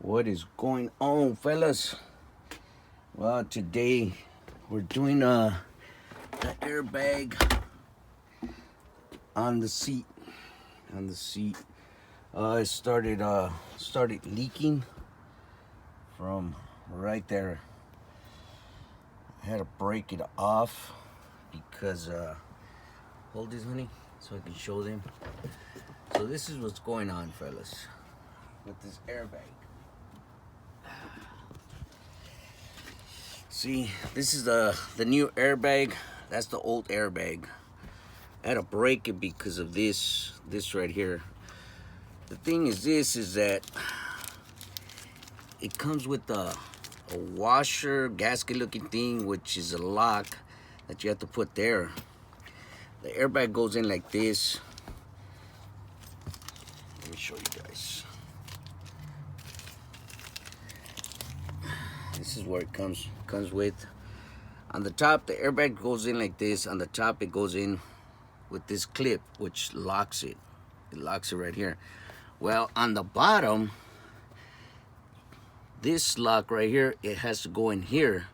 What is going on, fellas? Well, today we're doing the airbag on the seat. It started leaking from right there. I had to break it off because hold this, honey, so I can show them. So this is what's going on, fellas, with this airbag. See, this is the new airbag. That's the old airbag. I had to break it because of this right here. The thing is that it comes with a washer, gasket looking thing, which is a lock that you have to put there. The airbag goes in like this. Let me show you guys. This is where it comes with. On the top, the airbag goes in like this. On the top, it goes in with this clip, which locks it. It locks it right here. Well, on the bottom, this lock right here, it has to go in here.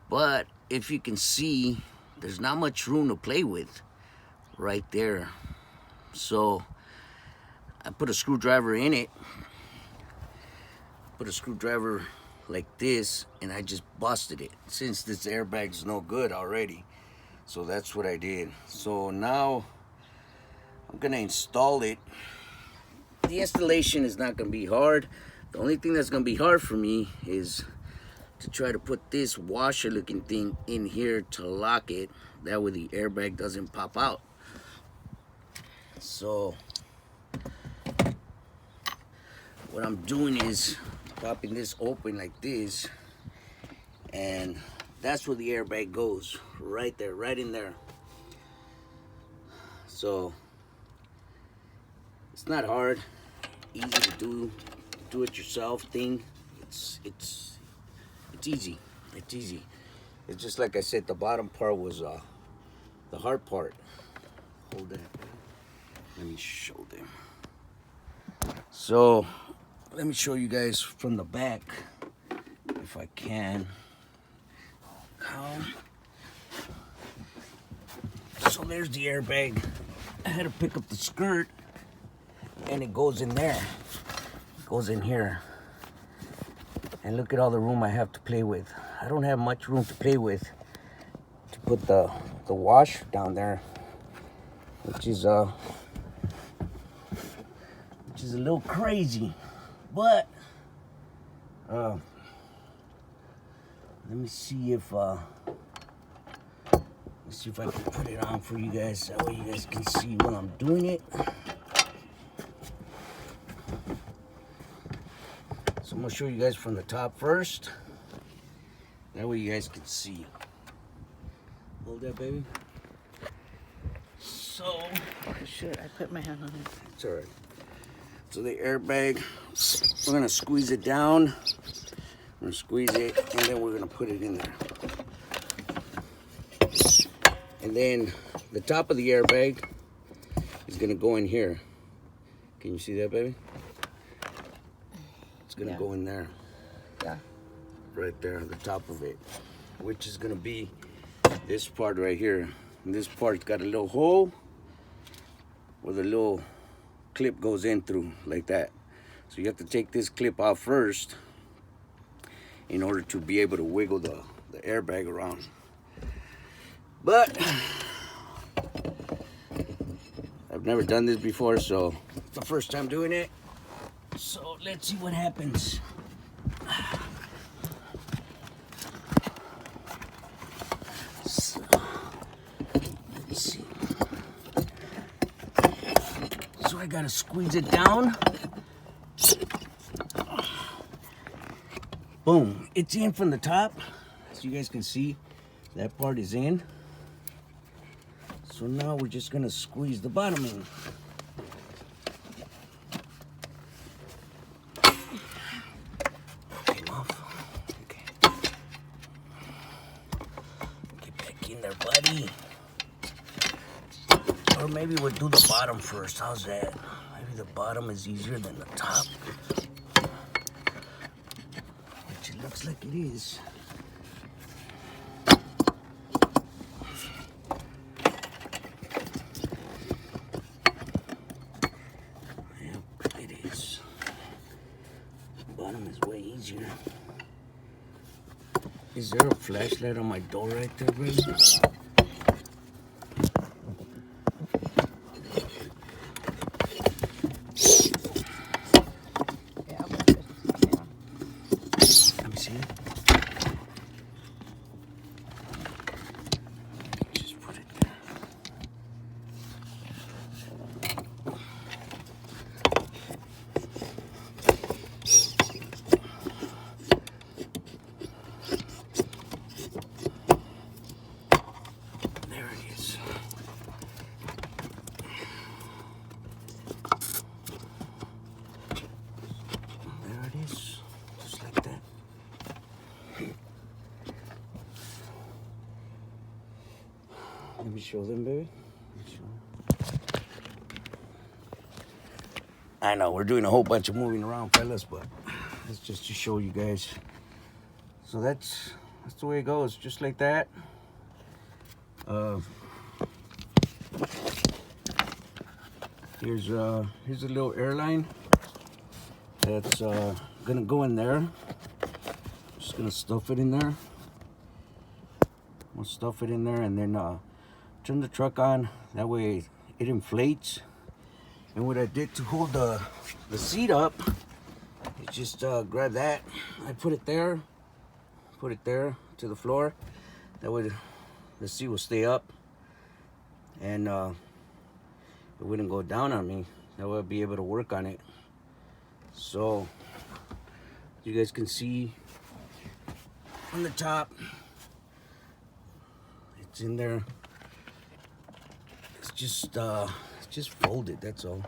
But if you can see, there's not much room to play with right there. So I put a screwdriver in it. Put a screwdriver like this, and I just busted it, since this airbag's no good already. So that's what I did. So now I'm gonna install it. The installation is not gonna be hard. The only thing that's gonna be hard for me is to try to put this washer looking thing in here to lock it. That way the airbag doesn't pop out. So what I'm doing is popping this open like this, and that's where the airbag goes, right there, right in there. So it's not hard, easy to do it yourself thing. It's easy. It's just like I said, the bottom part was the hard part. Hold that. Let me show them. So let me show you guys from the back, if I can. So there's the airbag. I had to pick up the skirt, and it goes in there. It goes in here. And look at all the room I have to play with. I don't have much room to play with to put the wash down there, which is a little crazy. But let me see if I can put it on for you guys. That way you guys can see when I'm doing it. So I'm gonna show you guys from the top first. That way you guys can see. Hold that, baby. So Shoot, I put my hand on it. it's all right. So the airbag, we're gonna squeeze it down. We're gonna squeeze it, and then we're gonna put it in there. And then the top of the airbag is gonna go in here. Can you see that, baby? It's gonna go in there. Yeah. Right there, the top of it, which is gonna be this part right here. And this part's got a little hole where the little clip goes in through, like that. So you have to take this clip off first in order to be able to wiggle the airbag around. But I've never done this before, so it's the first time doing it. So let's see what happens. So, let me see. So I gotta squeeze it down. Boom, it's in from the top. As you guys can see, that part is in. So now we're just gonna squeeze the bottom in. Came off. Okay. Get back in there, buddy. Or maybe we'll do the bottom first. How's that? Maybe the bottom is easier than the top. looks like it is. Yep, it is. Bottom is way easier. Is there a flashlight on my door right there, bro? Yeah, I'll put it. Yeah. Let me see it. Just put it there. There it is. There it is. Just like that. Let me show them, baby. I know we're doing a whole bunch of moving around, fellas, but it's just to show you guys. So that's the way it goes, just like that. Here's a little airline that's gonna go in there. Just gonna stuff it in there. We'll stuff it in there and then turn the truck on. That way it inflates. And what I did to hold the seat up is just grab that. I put it there to the floor. That way the seat will stay up and it wouldn't go down on me. That way I'll be able to work on it. So you guys can see on the top, it's in there. It's just folded, that's all.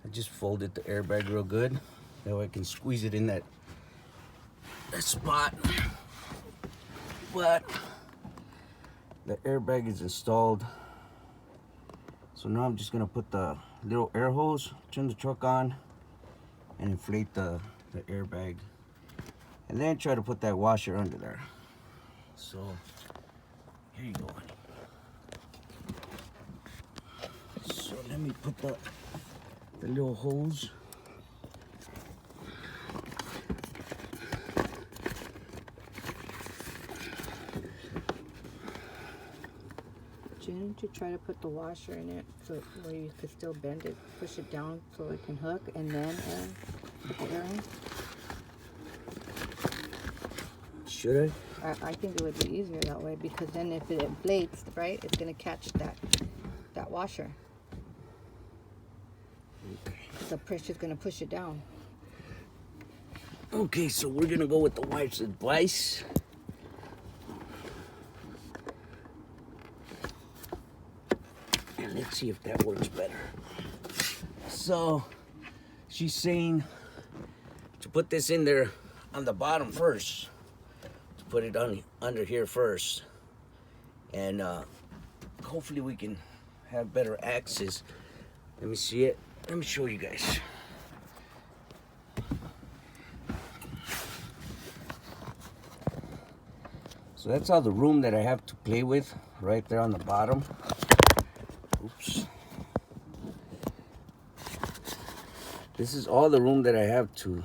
I just folded the airbag real good. That way I can squeeze it in that spot. But the airbag is installed. So now I'm just gonna put the little air hose, turn the truck on, and inflate the airbag. And then try to put that washer under there. So here you go. So let me put the little hose. Didn't you try to put the washer in it so where you could still bend it, push it down so it can hook, and then put the air in? Should I think it would be easier that way because then if it inflates, right, it's gonna catch that washer. Okay. The pressure's gonna push it down. Okay, so we're gonna go with the wife's advice. And let's see if that works better. So she's saying to put this in there on the bottom first. To put it on under here first. And hopefully we can have better access. Let me see it. Let me show you guys. So that's all the room that I have to play with right there on the bottom. Oops. This is all the room that I have to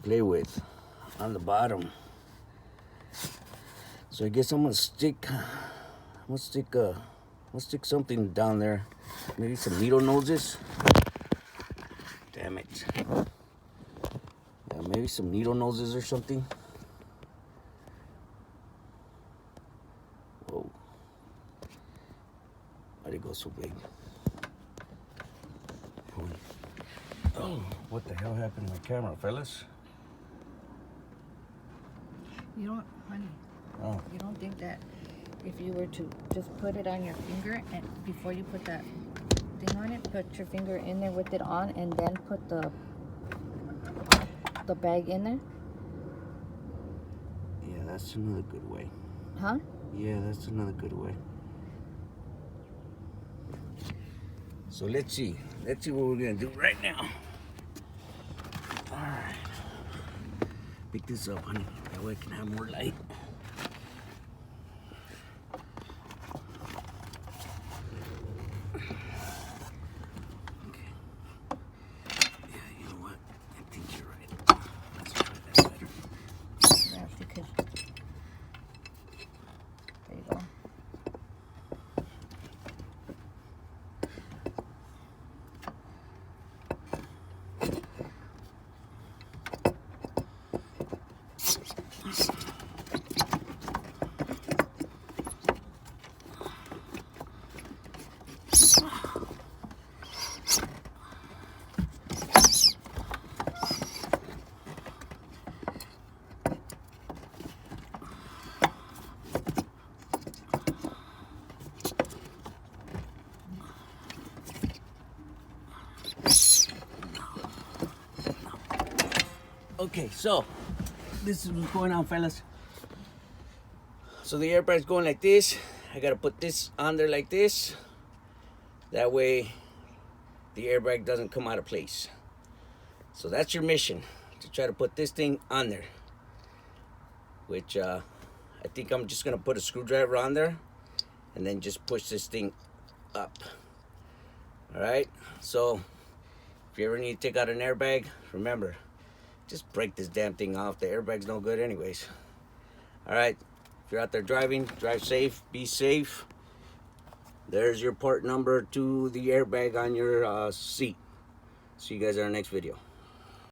play with on the bottom. So I guess I'm gonna stick something down there. Maybe some needle noses. Damn it. Yeah, maybe some needle noses or something. Whoa. Why'd it go so big? Oh, what the hell happened to my camera, fellas? You don't, honey. Oh. You don't think that if you were to just put it on your finger and before you put that thing on it, put your finger in there with it on and then put the bag in there? Yeah, that's another good way. Huh? Yeah, that's another good way. So let's see what we're gonna do right now. All right. Pick this up, honey. That way I can have more light. Okay. Yeah, you know what? I think you're right. Let's try that better. Yeah, because there you go. Okay, so this is what's going on, fellas. So the airbag's going like this. I gotta put this on there like this. That way the airbag doesn't come out of place. So that's your mission, to try to put this thing on there. Which I think I'm just gonna put a screwdriver on there and then just push this thing up. Alright, so if you ever need to take out an airbag, remember, just break this damn thing off. The airbag's no good anyways. Alright, if you're out there driving, drive safe, be safe. There's your part number to the airbag on your seat. See you guys in our next video.